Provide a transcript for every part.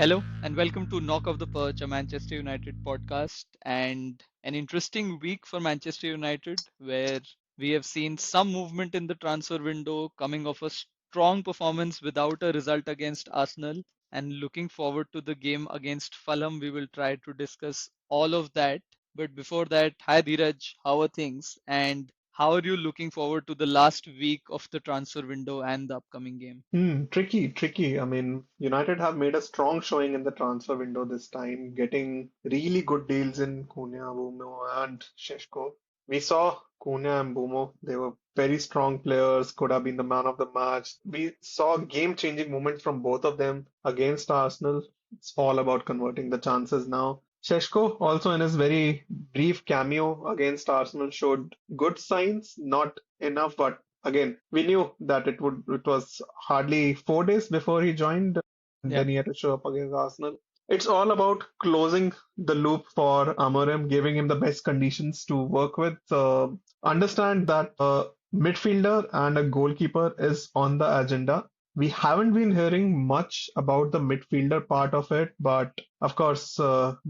Hello and welcome to Knock of the Perch, a Manchester United podcast, and an interesting week for Manchester United where we have seen some movement in the transfer window coming off a strong performance without a result against Arsenal. And looking forward to the game against Fulham, we will try to discuss all of that. But before that, hi Dheeraj, how are things? And how are you looking forward to the last week of the transfer window and the upcoming game? Tricky. I mean, United have made a strong showing in the transfer window this time, getting really good deals in Cunha, Bumo, and Sheshko. We saw Cunha and Bumo; they were very strong players, could have been the man of the match. We saw game-changing moments from both of them against Arsenal. It's all about converting the chances now. Sheshko, also in his very brief cameo against Arsenal, showed good signs, not enough, but again, we knew that it was hardly 4 days before he joined, and Yeah. then he had to show up against Arsenal. It's all about closing the loop for Amorim, giving him the best conditions to work with. Understand that midfielder and a goalkeeper is on the agenda. We haven't been hearing much about the midfielder part of it, but of course,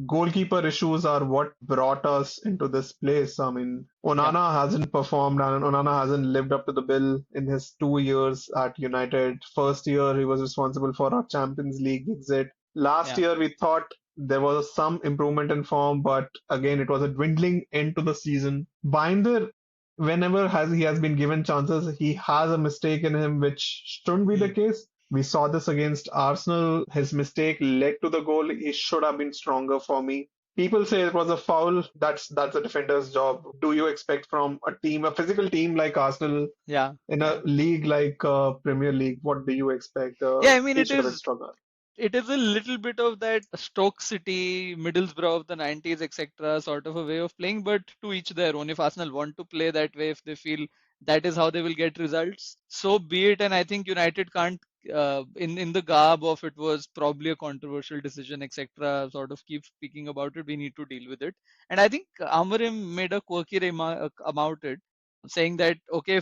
goalkeeper issues are what brought us into this place. I mean, Yeah. Onana hasn't performed and Onana hasn't lived up to the bill in his 2 years at United. First year, he was responsible for our Champions League exit. Last Yeah. year, we thought there was some improvement in form, but again, it was a dwindling end to the season. Binder, whenever has he has been given chances, he has a mistake in him, which shouldn't be the Hmm. case. We saw this against Arsenal. His mistake led to the goal. He should have been stronger for me. People say it was a foul. That's a defender's job. Do you expect from a team, a physical team like Arsenal Yeah. in a Yeah. league like Premier League? What do you expect? Yeah, I mean He should have been stronger. it is a little bit of that Stoke City, Middlesbrough of the 90s, etc. sort of a way of playing, but to each their own. If Arsenal want to play that way, if they feel that is how they will get results, so be it. And I think United can't, in the garb of it was probably a controversial decision, etc. Sort of keep speaking about it. We need to deal with it. And I think Amarim made a quirky remark about it, saying that okay,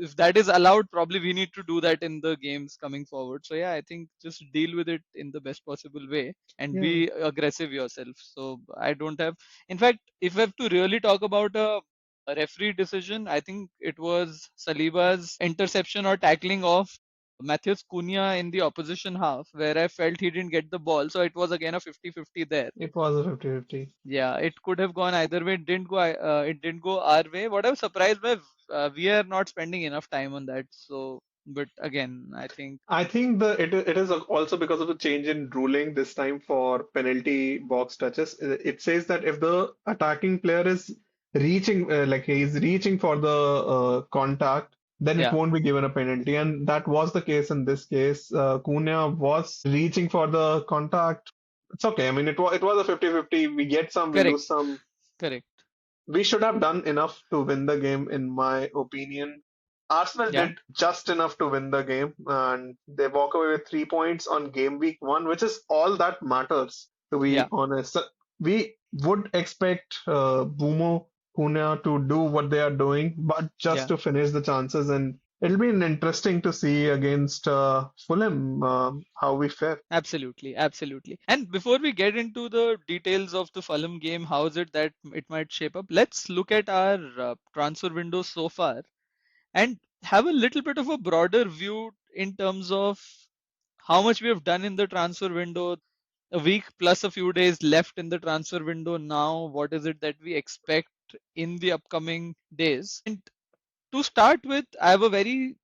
if that is allowed, probably we need to do that in the games coming forward. So yeah, I think just deal with it in the best possible way and Yeah. be aggressive yourself. So I don't have, in fact, if I have to really talk about a referee decision, I think it was Saliba's interception or tackling of Matheus Cunha in the opposition half, where I felt he didn't get the ball. So it was again a 50-50 there. It was a 50-50. Yeah, it could have gone either way. It didn't go our way. What I was surprised by, we are not spending enough time on that. So, but again, I think, I think it is also because of the change in ruling this time for penalty box touches. It says that if the attacking player is reaching, like he is reaching for the contact, then it yeah, won't be given a penalty. And that was the case in this case. Cunha was reaching for the contact. It's okay. I mean, it was a 50-50. We get some, we lose correct, some. correct. We should have done enough to win the game, in my opinion. Arsenal Yeah, did just enough to win the game, and they walk away with 3 points on game week one, which is all that matters, to be yeah, honest. So we would expect Bumo Cunha to do what they are doing, but just yeah. to finish the chances. And it'll be interesting to see against Fulham how we fare. Absolutely, absolutely. And before we get into the details of the Fulham game, how is it that it might shape up? Let's look at our transfer window so far and have a little bit of a broader view in terms of how much we have done in the transfer window. A week plus a few days left in the transfer window now. What is it that we expect in the upcoming days? And to start with, I have a very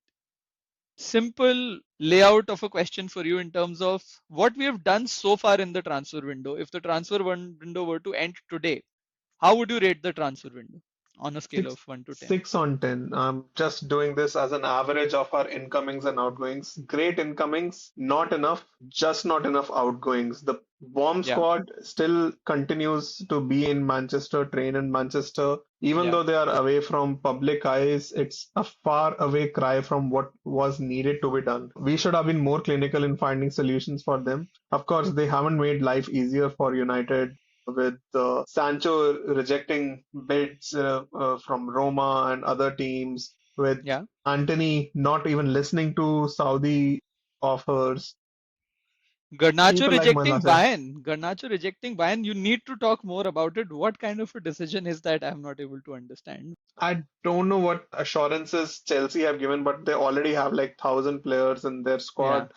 simple layout of a question for you in terms of what we have done so far in the transfer window. If the window were to end today, how would you rate the transfer window on a scale Six, of 1 to 10? 6 on 10. I'm just doing this as an average of our incomings and outgoings. Great incomings, not enough, just not enough outgoings. The bomb Yeah, squad still continues to be in Manchester, train in Manchester. Even yeah, though they are away from public eyes, it's a far away cry from what was needed to be done. We should have been more clinical in finding solutions for them. Of course, they haven't made life easier for United with Sancho rejecting bids from Roma and other teams, with yeah, Antony not even listening to Saudi offers. Garnacho People like rejecting Malacia. Bayern. Garnacho rejecting Bayern. You need to talk more about it. What kind of a decision is that? I'm not able to understand. I don't know what assurances Chelsea have given, but they already have like 1,000 players in their Yeah, squad.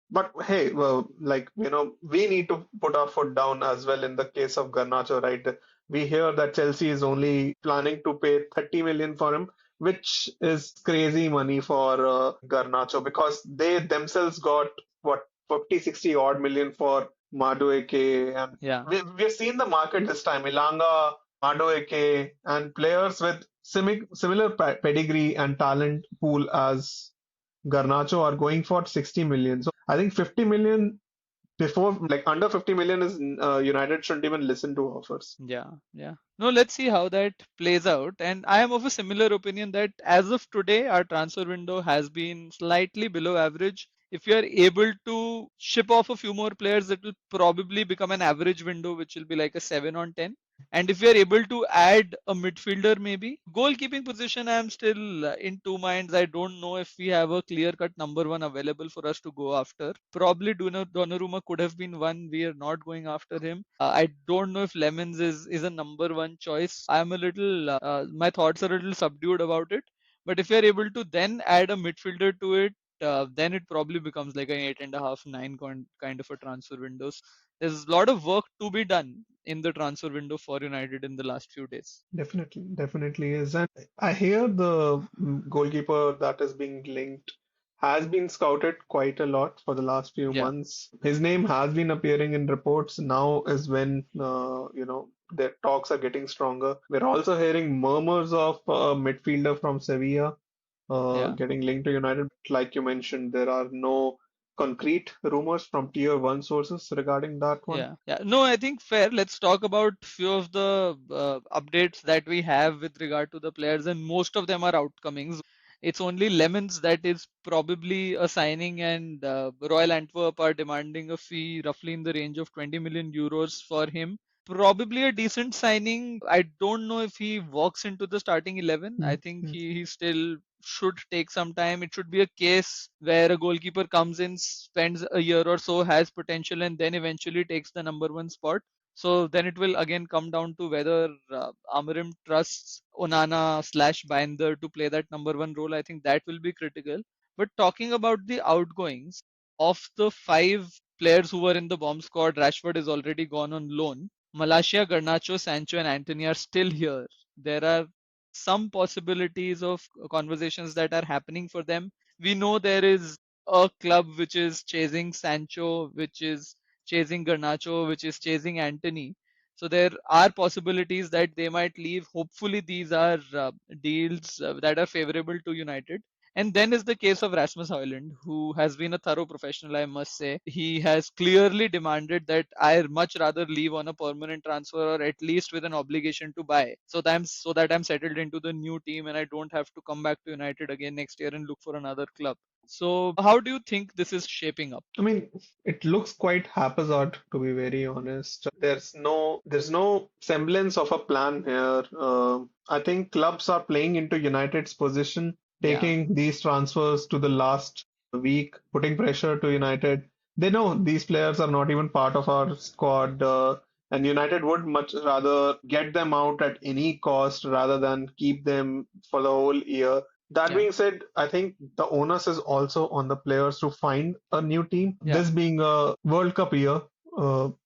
But hey, well, like, we need to put our foot down as well in the case of Garnacho, right? We hear that Chelsea is only planning to pay 30 million for him, which is crazy money for Garnacho because they themselves got what 50, 60 odd million for Madueke. And yeah, we've seen the market this time. Ilanga, Madueke, and players with similar pedigree and talent pool as Garnacho are going for 60 million. So I think 50 million before, like under 50 million is United shouldn't even listen to offers. yeah, yeah. No, let's see how that plays out. And I am of a similar opinion that as of today, our transfer window has been slightly below average. If you are able to ship off a few more players, it will probably become an average window, which will be like a 7 on 10. And if we are able to add a midfielder, maybe goalkeeping position, I am still in two minds. I don't know if we have a clear cut number one available for us to go after. Probably Donnarumma could have been one. We are not going after him. I don't know if Lemons is a number one choice. I am a little, my thoughts are a little subdued about it. But if we are able to then add a midfielder to it, then it probably becomes like an 8.5, 9 kind of a transfer windows. There's a lot of work to be done in the transfer window for United in the last few days. Definitely, definitely is. And I hear the goalkeeper that is being linked has been scouted quite a lot for the last few Yeah, months. His name has been appearing in reports. Now is when, their talks are getting stronger. We're also hearing murmurs of a midfielder from Sevilla yeah. getting linked to United. Like you mentioned, there are no concrete rumors from tier one sources regarding that one. Yeah, yeah. No, I think fair. Let's talk about few of the updates that we have with regard to the players, and most of them are outcomings. It's only Lemons that is probably a signing, and Royal Antwerp are demanding a fee roughly in the range of 20 million euros for him. Probably a decent signing. I don't know if he walks into the starting 11. I Mm, think mm. he still should take some time. It should be a case where a goalkeeper comes in, spends a year or so, has potential, and then eventually takes the number one spot. So then it will again come down to whether Amarim trusts Onana slash Binder to play that number one role. I think that will be critical. But talking about the outgoings, of the five players who were in the bomb squad, Rashford is already gone on loan. Malacia, Garnacho, Sancho, and Antony are still here. There are some possibilities of conversations that are happening for them. We know there is a club which is chasing Sancho, which is chasing Garnacho, which is chasing Antony. So there are possibilities that they might leave. Hopefully, these are deals that are favorable to United. And then is the case of Rasmus Højlund, who has been a thorough professional, I must say. He has clearly demanded that I much rather leave on a permanent transfer or at least with an obligation to buy, so that I'm settled into the new team and I don't have to come back to United again next year and look for another club. So how do you think this is shaping up? I mean, it looks quite haphazard, to be very honest. There's no semblance of a plan here. I think clubs are playing into United's position, Yeah, taking these transfers to the last week, putting pressure to United. They know these players are not even part of our squad, and United would much rather get them out at any cost rather than keep them for the whole year. That yeah, being said, I think the onus is also on the players to find a new team. yeah. This being a World Cup year,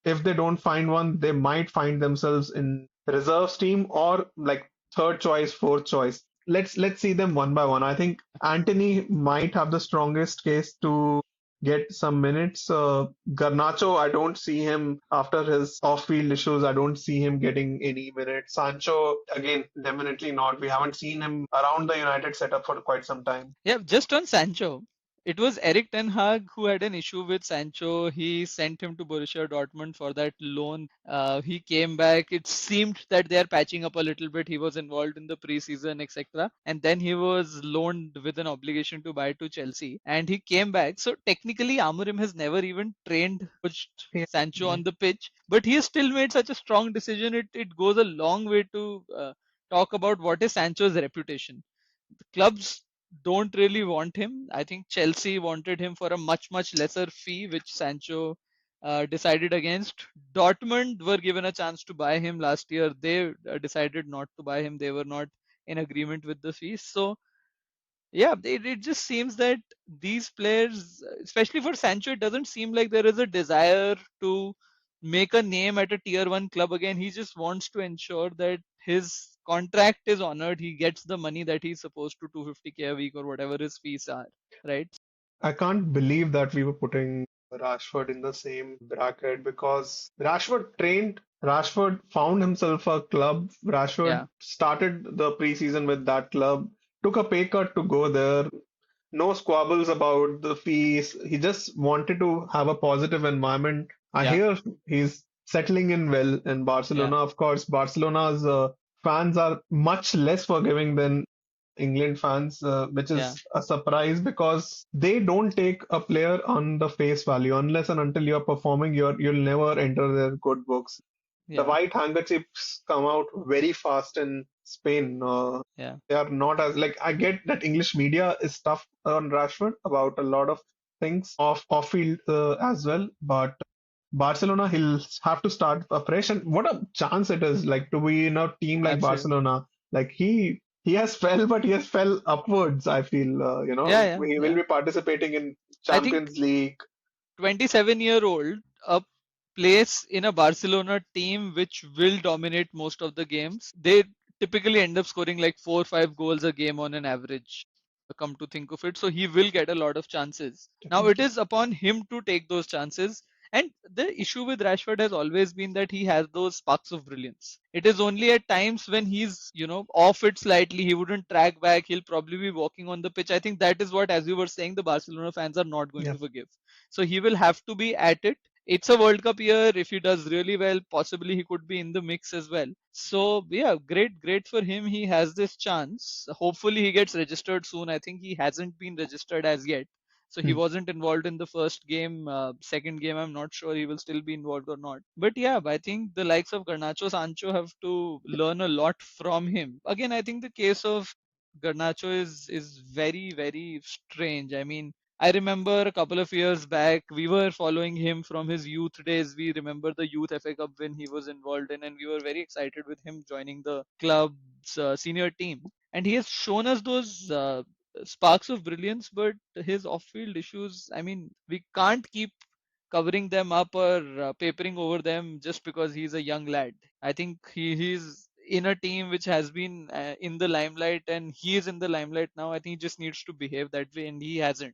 if they don't find one, they might find themselves in reserves team or like third choice, fourth choice. Let's see them one by one. I think Antony might have the strongest case to get some minutes. Garnacho, I don't see him after his off-field issues. I don't see him getting any minutes. Sancho, again, definitely not. We haven't seen him around the United setup for quite some time. Yeah, just on Sancho, it was Eric Ten Hag who had an issue with Sancho. He sent him to Borussia Dortmund for that loan. He came back. It seemed that they are patching up a little bit. He was involved in the preseason, etc. And then he was loaned with an obligation to buy to Chelsea. And he came back. So technically, Amorim has never even trained, coached Yeah. Sancho on the pitch. But he has still made such a strong decision. It goes a long way to talk about what is Sancho's reputation. The clubs don't really want him. I think Chelsea wanted him for a much lesser fee, which Sancho decided against. Dortmund were given a chance to buy him last year. They decided not to buy him. They were not in agreement with the fees. So yeah, it just seems that these players, especially for Sancho, it doesn't seem like there is a desire to make a name at a tier one club again. He just wants to ensure that his contract is honored. He gets the money that he's supposed to, 250K a week or whatever his fees are, right? I can't believe that we were putting Rashford in the same bracket because Rashford found himself a club. Rashford Yeah, started the preseason with that club, took a pay cut to go there. No squabbles about the fees. He just wanted to have a positive environment. I yeah, hear he's settling in well in yeah, Barcelona. Of course, Barcelona's fans are much less forgiving than England fans, which yeah, is a surprise because they don't take a player on the face value unless and until you're performing, you'll never enter their good books. The yeah, white handkerchiefs come out very fast in Spain. yeah. They are not as like I get that English media is tough on Rashford about a lot of things off field as well, but Barcelona he'll have to start afresh. And what a chance it is like to be in a team like Absolutely. Barcelona. Like he has fell, but he has fell upwards. I feel Yeah, yeah, he will yeah. be participating in I think Champions League. 27-year-old, a place in a Barcelona team which will dominate most of the games. They typically end up scoring like 4 or 5 goals a game on an average. Come to think of it, so he will get a lot of chances. Now it Definitely. is upon him to take those chances. And the issue with Rashford has always been that he has those sparks of brilliance. It is only at times when he's, off it slightly, he wouldn't track back, he'll probably be walking on the pitch. I think that is what, as you were saying, the Barcelona fans are not going Yeah. to forgive. So he will have to be at it. It's a World Cup year. If he does really well, possibly he could be in the mix as well. So yeah, great for him. He has this chance. Hopefully he gets registered soon. I think he hasn't been registered as yet. So he Hmm. wasn't involved in the first game. Second game, I'm not sure he will still be involved or not. But yeah, I think the likes of Garnacho, Sancho have to learn a lot from him. Again, I think the case of Garnacho is very strange. I mean, I remember a couple of years back, we were following him from his youth days. We remember the Youth FA Cup when he was involved in, and we were very excited with him joining the club's senior team. And he has shown us those sparks of brilliance, but his off field issues, I mean, we can't keep covering them up or papering over them just because he's a young lad. I think he's in a team which has been in the limelight and he is in the limelight now. I think he just needs to behave that way, and he hasn't.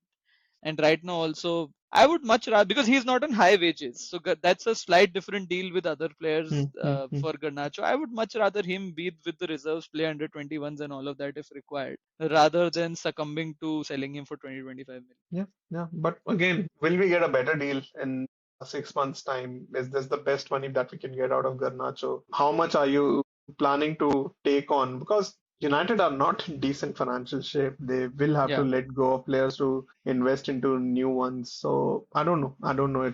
And right now, also, I would much rather, because he's not on high wages. So that's a slight different deal with other Hmm. players Hmm. Hmm. for Garnacho. I would much rather him be with the reserves, play under 21s and all of that if required, rather than succumbing to selling him for 20-25 million. Yeah, yeah. But again, will we get a better deal in 6 months' time? Is this the best money that we can get out of Garnacho? How much are you planning to take on? Because United are not in decent financial shape. They will have to Yeah, let go of players to invest into new ones. So I don't know. I don't know.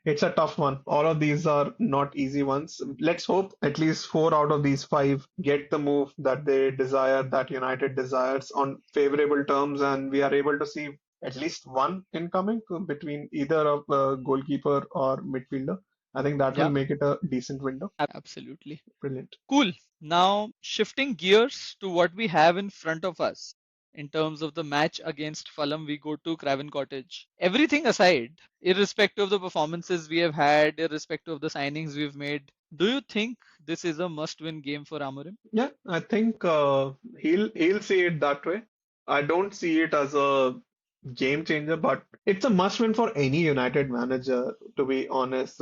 It's a tough one. All of these are not easy ones. Let's hope at least four out of these five get the move that they desire, that United desires on favorable terms, and we are able to see at least one incoming between either of goalkeeper or midfielder. I think that will yeah, make it a decent window. absolutely. Brilliant. Cool. Now, shifting gears to what we have in front of us in terms of the match against Fulham, we go to Craven Cottage. Everything aside, irrespective of the performances we have had, irrespective of the signings we've made, do you think this is a must-win game for Amorim? Yeah, I think he'll see it that way. I don't see it as a game changer, but it's a must win for any United manager, to be honest.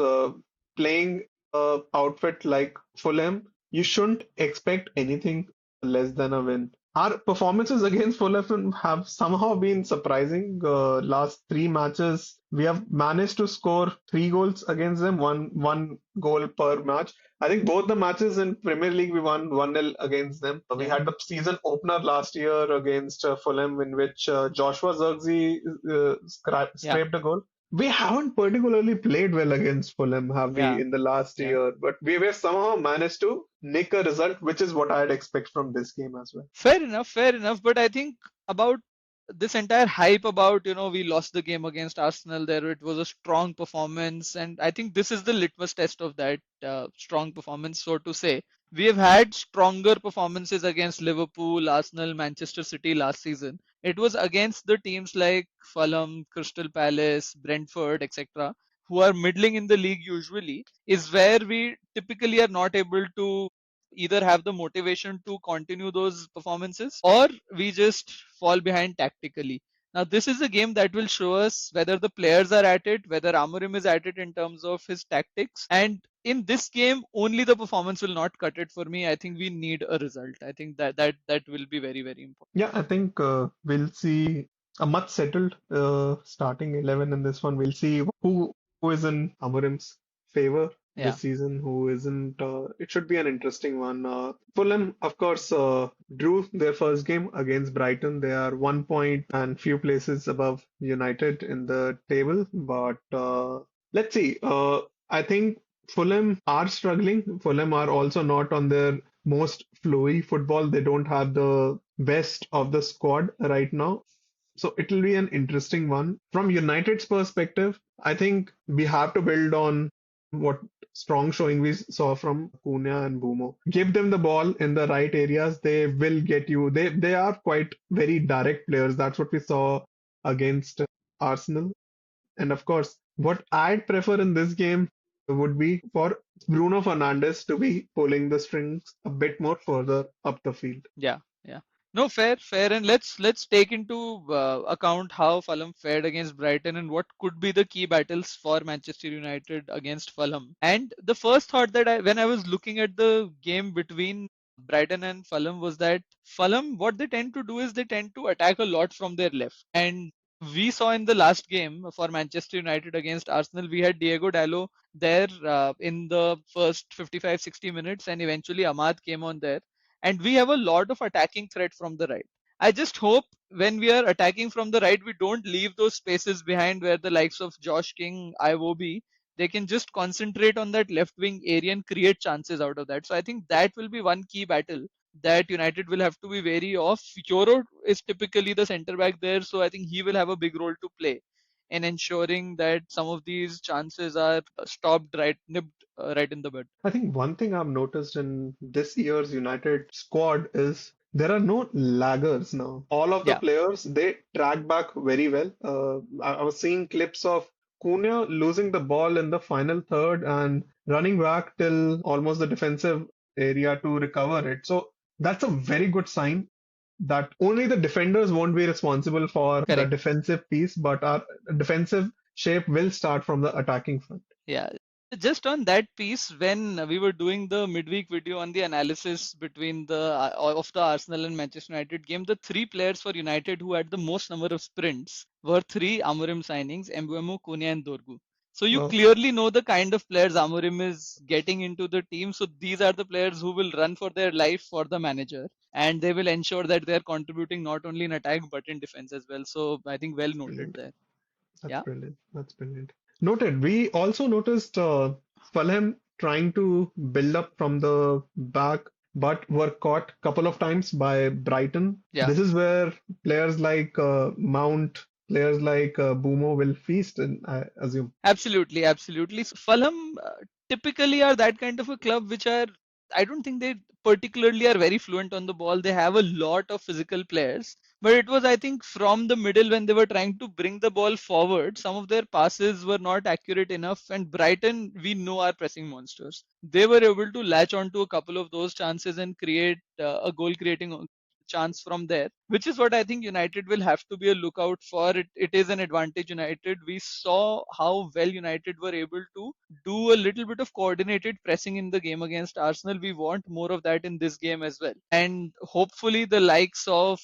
Playing a outfit like Fulham, you shouldn't expect anything less than a win. Our performances against Fulham have somehow been surprising. Last three matches, we have managed to score 3 goals against them, one goal per match. I think both the matches in Premier League we won 1-0 against them. We Yeah, had the season opener last year against Fulham in which Joshua Zirkzee yeah, scraped a goal. We haven't particularly played well against Fulham, have we, yeah, in the last yeah. year? But we have somehow managed to nick a result, which is what I'd expect from this game as well. Fair enough, fair enough. But I think about this entire hype about, we lost the game against Arsenal, there it was a strong performance, and I think this is the litmus test of that strong performance, so to say. We have had stronger performances against Liverpool, Arsenal, Manchester City last season. It was against the teams like Fulham, Crystal Palace, Brentford, etc., who are middling in the league usually, is where we typically are not able to either have the motivation to continue those performances, or we just fall behind tactically. Now, this is a game that will show us whether the players are at it, whether Amorim is at it in terms of his tactics. And in this game, only the performance will not cut it for me. I think we need a result. I think that will be very, very important. Yeah, I think we'll see a much settled starting 11 in this one. We'll see who is in Amorim's favor Yeah, this season, who isn't. It should be an interesting one. Fulham, of course, drew their first game against Brighton. They are 1 point and few places above United in the table. But let's see. I think Fulham are struggling. Fulham are also not on their most flowy football. They don't have the best of the squad right now. So it'll be an interesting one. From United's perspective, I think we have to build on what strong showing we saw from Cunha and Bumo. Give them the ball in the right areas, they will get you. They are quite very direct players. That's what we saw against Arsenal. And of course, what I'd prefer in this game would be for Bruno Fernandes to be pulling the strings a bit more further up the field. yeah, yeah. No, fair, fair, and let's take into account how Fulham fared against Brighton and what could be the key battles for Manchester United against Fulham. And the first thought that when I was looking at the game between Brighton and Fulham, was that Fulham, what they tend to do is they tend to attack a lot from their left. And we saw in the last game for Manchester United against Arsenal, we had Diego Dallo there in the first 55, 60 minutes, and eventually Ahmad came on there, and we have a lot of attacking threat from the right. I just hope when we are attacking from the right, we don't leave those spaces behind where the likes of Josh King, Iwobi, they can just concentrate on that left wing area and create chances out of that. So I think that will be one key battle that United will have to be wary of. Euro is typically the centre back there, so I think he will have a big role to play in ensuring that some of these chances are stopped right, nipped right in the bud. I think one thing I've noticed in this year's United squad is there are no laggers now. All of the Yeah, players they track back very well. I was seeing clips of Cunha losing the ball in the final third and running back till almost the defensive area to recover it. So that's a very good sign that only the defenders won't be responsible for the correct. defensive piece, but our defensive shape will start from the attacking front. Yeah, just on that piece, when we were doing the midweek video on the analysis between of the Arsenal and Manchester United game, the three players for United who had the most number of sprints were three Amorim signings: Mbeumo, Konya, and Dorgu. So you Uh, clearly know the kind of players Amorim is getting into the team. So these are the players who will run for their life for the manager, and they will ensure that they are contributing not only in attack but in defense as well. So I think well noted Brilliant. there. That's Yeah. brilliant. That's brilliant. Noted. We also noticed Fulham trying to build up from the back, but were caught a couple of times by Brighton. Yeah. This is where players like Mount, players like Bumo will feast, and I assume. Absolutely, absolutely. So Fulham typically are that kind of a club which are, I don't think they particularly are very fluent on the ball. They have a lot of physical players, but it was, I think, from the middle when they were trying to bring the ball forward, some of their passes were not accurate enough. And Brighton, we know, are pressing monsters. They were able to latch onto a couple of those chances and create a goal creating chance from there, which is what I think United will have to be a lookout for. It is an advantage United. We saw how well United were able to do a little bit of coordinated pressing in the game against Arsenal. We want more of that in this game as well. And hopefully the likes of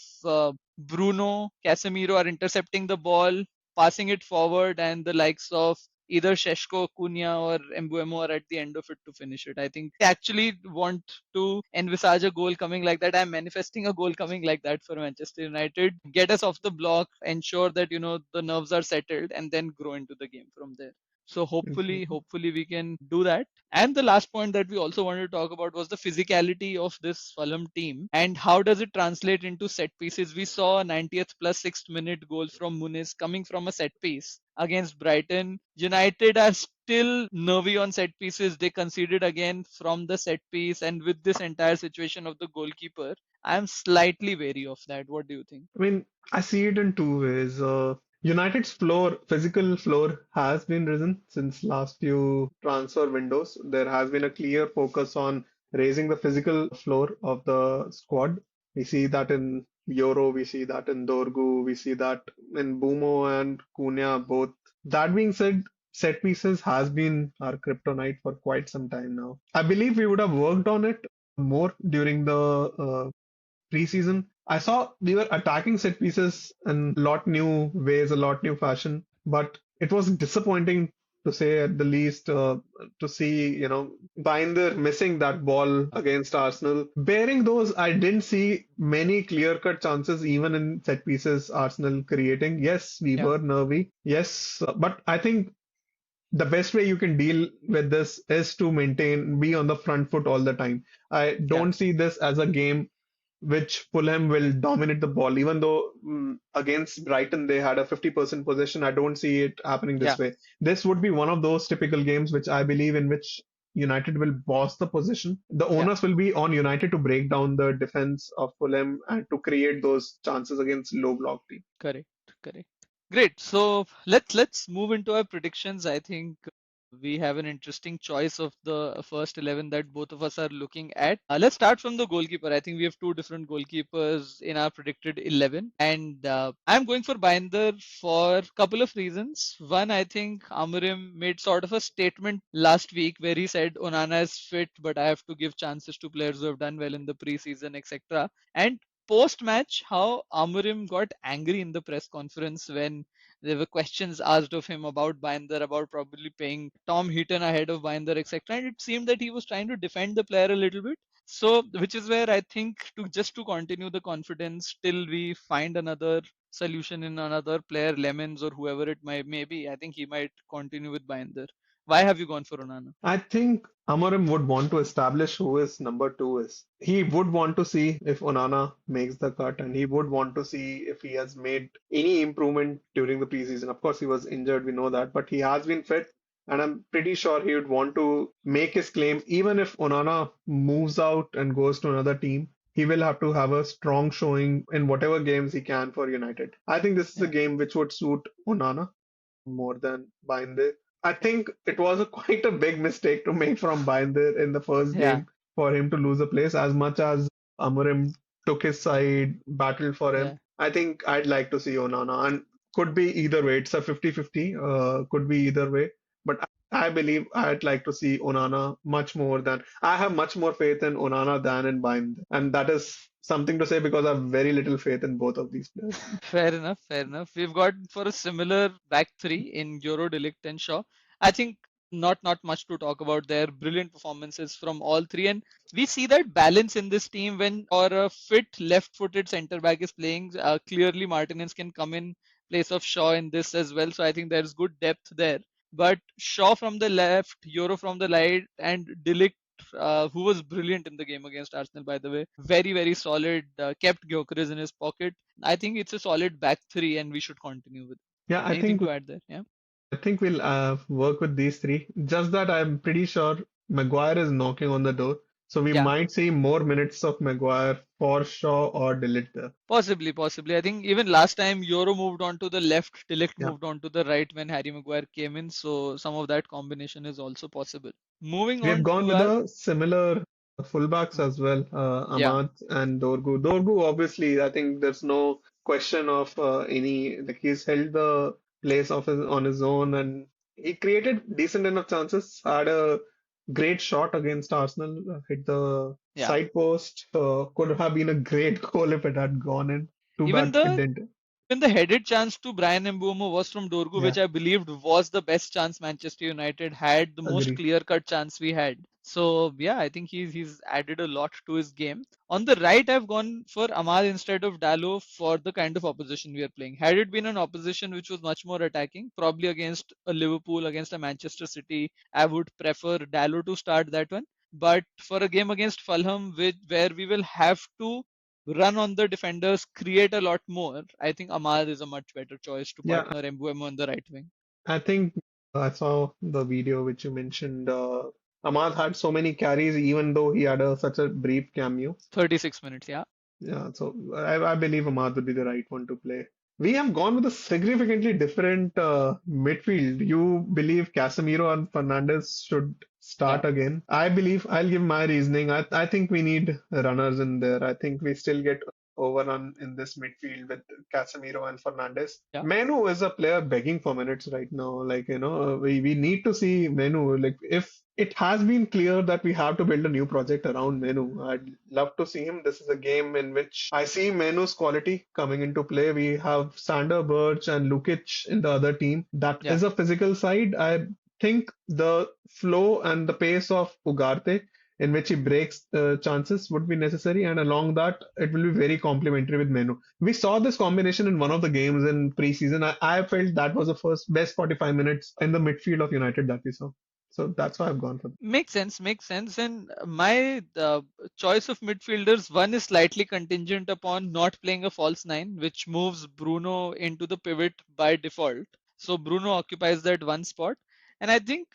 Bruno, Casemiro are intercepting the ball, passing it forward, and the likes of either Sheshko, Cunha, or Embuemo are at the end of it to finish it. I think I actually want to envisage a goal coming like that. I'm manifesting a goal coming like that for Manchester United. Get us off the block, ensure that the nerves are settled, and then grow into the game from there. So Exactly. hopefully we can do that. And the last point that we also wanted to talk about was the physicality of this Fulham team and how does it translate into set pieces. We saw a 90th plus 6th minute goal from Muniz coming from a set piece against Brighton. United are still nervy on set pieces. They conceded again from the set piece, and with this entire situation of the goalkeeper, I am slightly wary of that. What do you think? I mean, I see it in two ways. United's floor, physical floor, has been risen since last few transfer windows. There has been a clear focus on raising the physical floor of the squad. We see that in Euro, we see that in Dorgu, we see that in Bumo and Cunha both. That being said, set pieces has been our kryptonite for quite some time now. I believe we would have worked on it more during the preseason. I saw we were attacking set pieces in a lot new ways, a lot new fashion, but it was disappointing to say at the least to see, Binder missing that ball against Arsenal. Bearing those, I didn't see many clear-cut chances even in set pieces Arsenal creating. Yes, we Yeah, were nervy. Yes, but I think the best way you can deal with this is to be on the front foot all the time. I yeah, don't see this as a game which Fulham will dominate the ball. Even though against Brighton they had a 50% possession, I don't see it happening this yeah, way. This would be one of those typical games which I believe in which United will boss the possession. The yeah. onus will be on United to break down the defense of Fulham and to create those chances against low block team. Correct, correct. Great. So let's move into our predictions. I think we have an interesting choice of the first 11 that both of us are looking at. Let's start from the goalkeeper. I think we have two different goalkeepers in our predicted 11, and I'm going for Binder for a couple of reasons. One, I think Amorim made sort of a statement last week where he said Onana is fit, but I have to give chances to players who have done well in the preseason, etc. And post match, how Amorim got angry in the press conference when there were questions asked of him about Binder, about probably paying Tom Heaton ahead of Binder, etc. And it seemed that he was trying to defend the player a little bit. So, which is where I think to just to continue the confidence till we find another solution in another player, Lemons or whoever it may be, I think he might continue with Binder. Why have you gone for Onana? I think Amorim would want to establish who his number two is. He would want to see if Onana makes the cut, and he would want to see if he has made any improvement during the preseason. Of course, he was injured, we know that, but he has been fit, and I'm pretty sure he would want to make his claim. Even if Onana moves out and goes to another team, he will have to have a strong showing in whatever games he can for United. I think this is a Yeah, game which would suit Onana more than Binder. I think it was quite a big mistake to make from Binder in the first yeah, game for him to lose a place. As much as Amorim took his side, battled for him, yeah. I think I'd like to see Onana. And could be either way. It's a 50-50, could be either way. But I believe I'd like to see Onana much more than I have much more faith in Onana than in Binder. And that is something to say because I have very little faith in both of these players. Fair enough, fair enough. We've got for a similar back three in Euro, Delict, and Shaw. I think not much to talk about there. Brilliant performances from all three, and we see that balance in this team when or a fit left-footed centre back is playing. Clearly, Martinez can come in place of Shaw in this as well. So I think there's good depth there. But Shaw from the left, Euro from the right, and Delict who was brilliant in the game against Arsenal, by the way. Very, very solid. Kept Gyökeres in his pocket. I think it's a solid back three, and we should continue with it. Yeah, I Anything think to add there? Yeah. I think we'll work with these three. Just that I'm pretty sure Maguire is knocking on the door. So we Yeah. might see more minutes of Maguire for Shaw or Delete there. Possibly, possibly. I think even last time Euro moved on to the left, Delict Yeah. moved on to the right when Harry Maguire came in. So some of that combination is also possible. Moving We have on gone to with our a similar fullbacks as well, yeah, Ahmad and Dorgu. Dorgu, obviously, I think there's no question of any, like he's held the place of his, on his own and he created decent enough chances, had a great shot against Arsenal, hit the yeah. side post, could have been a great goal if it had gone in. Too Even bad it the didn't. Even the headed chance to Brian Mbeumo was from Dorgu, Yeah, which I believed was the best chance Manchester United had, the most agree. clear-cut chance we had. So yeah, I think he's added a lot to his game. On the right, I've gone for Amal instead of Dallo for the kind of opposition we are playing. Had it been an opposition which was much more attacking, probably against a Liverpool, against a Manchester City, I would prefer Dallo to start that one. But for a game against Fulham, where we will have to run on the defenders, create a lot more, I think Amal is a much better choice to Yeah, partner Mbuemo on the right wing. I think I saw the video which you mentioned. Ahmad had so many carries, even though he had such a brief cameo. 36 minutes, yeah. Yeah, so I believe Ahmad would be the right one to play. We have gone with a significantly different midfield. You believe Casemiro and Fernandes should Yeah, start again? I believe I'll give my reasoning. I think we need runners in there. I think we still get overrun in this midfield with Casemiro and Fernandes. yeah, Menu is a player begging for minutes right now. Like, we need to see Menu. Like, if it has been clear that we have to build a new project around Menu. I'd love to see him. This is a game in which I see Menu's quality coming into play. We have Sander Birch and Lukic in the other team. That yeah. is a physical side. I think the flow and the pace of Ugarte, in which he breaks chances, would be necessary. And along that, it will be very complementary with Menu. We saw this combination in one of the games in preseason. I felt that was the first best 45 minutes in the midfield of United that we saw. So that's why I've gone for. Makes sense, makes sense. And my choice of midfielders, one is slightly contingent upon not playing a false nine, which moves Bruno into the pivot by default. So Bruno occupies that one spot. And I think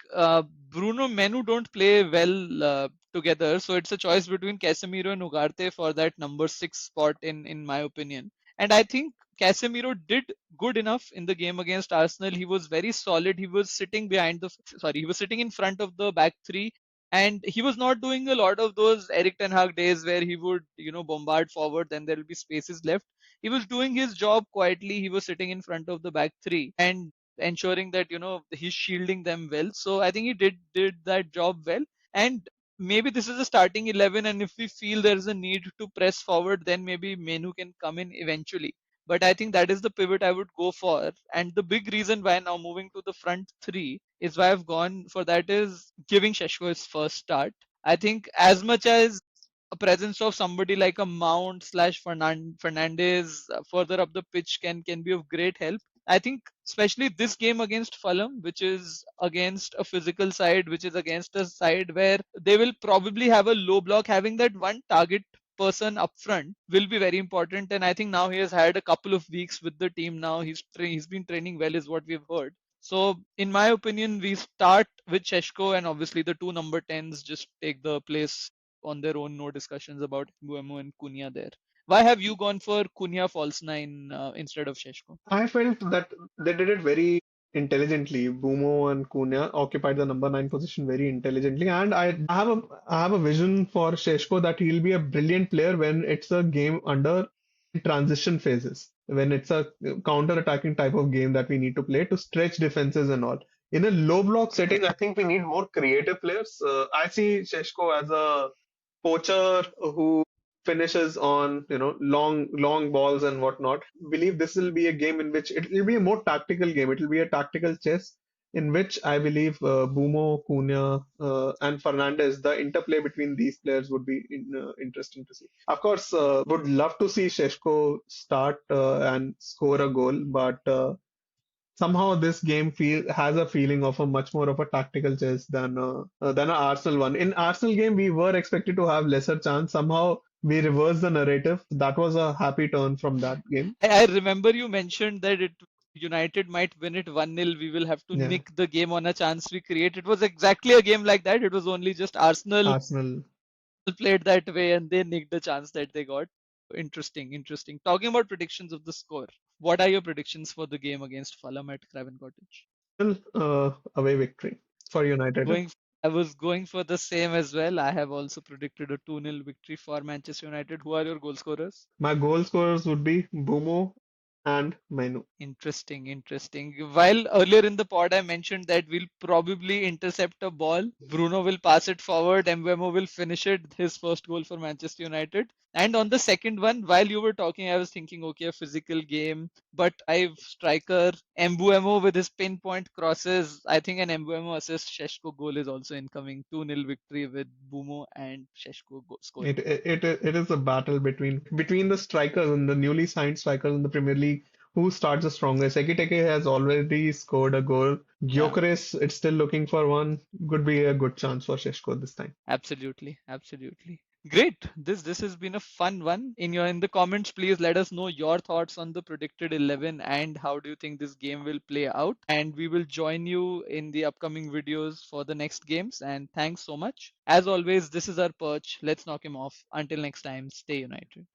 Bruno Menu don't play well together. So it's a choice between Casemiro and Ugarte for that number six spot, in my opinion. And I think Casemiro did good enough in the game against Arsenal. He was very solid. He was sitting he was sitting in front of the back three, and he was not doing a lot of those Eric Ten Hag days where he would, bombard forward, then there will be spaces left. He was doing his job quietly. He was sitting in front of the back three and ensuring that he's shielding them well. So I think he did that job well. And maybe this is a starting 11, and if we feel there's a need to press forward, then maybe Menu can come in eventually, but I think that is the pivot I would go for. And the big reason why now moving to the front three is why I've gone for that is giving Sheshko his first start. I think as much as a presence of somebody like a Mount slash Fernandez further up the pitch can be of great help. I think especially this game against Fulham, which is against a physical side, which is against a side where they will probably have a low block, having that one target person up front will be very important. And I think now he has had a couple of weeks with the team. Now he's been training well, is what we've heard. So in my opinion, we start with Sheshko, and obviously the two number tens just take the place on their own. No discussions about Mbuemo and Cunha there. Why have you gone for Cunha false nine instead of Sheshko? I felt that they did it very intelligently. Bumo and Cunha occupied the number nine position very intelligently, and I have a vision for Sheshko that he'll be a brilliant player when it's a game under transition phases, when it's a counter-attacking type of game that we need to play to stretch defenses and all. In a low block setting, I think we need more creative players. I see Sheshko as a poacher who finishes on long balls and whatnot. Believe this will be a game in which it will be a more tactical game. It will be a tactical chess in which I believe Bumo, Cunha, and Fernandez, the interplay between these players would be interesting to see. Of course, would love to see Sheshko start and score a goal, but somehow this game has a feeling of a much more of a tactical chess than an Arsenal one. In Arsenal game, we were expected to have lesser chance. Somehow we reversed the narrative. That was a happy turn from that game. I remember you mentioned that United might win it 1-0. We will have to Yeah, nick the game on a chance we create. It was exactly a game like that. It was only just Arsenal Arsenal. played that way and they nicked the chance that they got. Interesting, interesting. Talking about predictions of the score, what are your predictions for the game against Fulham at Craven Cottage? Away victory for United. Going, I was going for the same as well. I have also predicted a 2-0 victory for Manchester United. Who are your goal scorers? My goal scorers would be Bumo. and Menu. Interesting, interesting. While earlier in the pod I mentioned that we'll probably intercept a ball, Bruno will pass it forward, Mbeumo will finish it, his first goal for Manchester United. And on the second one, while you were talking, I was thinking, okay, a physical game, but live striker Mbeumo with his pinpoint crosses. I think an Mbeumo assist Sheshko goal is also incoming. 2-0 victory with Bumo and Sheshko scoring. It is a battle between the strikers and the newly signed strikers in the Premier League. Who starts the strongest? Ekiteke has already scored a goal. Yeah. Gyökeres, it's still looking for one. Could be a good chance for Šeško this time. Absolutely, absolutely. Great. This has been a fun one. In the comments, please let us know your thoughts on the predicted 11 and how do you think this game will play out. And we will join you in the upcoming videos for the next games. And thanks so much. As always, this is our perch. Let's knock him off. Until next time, stay united.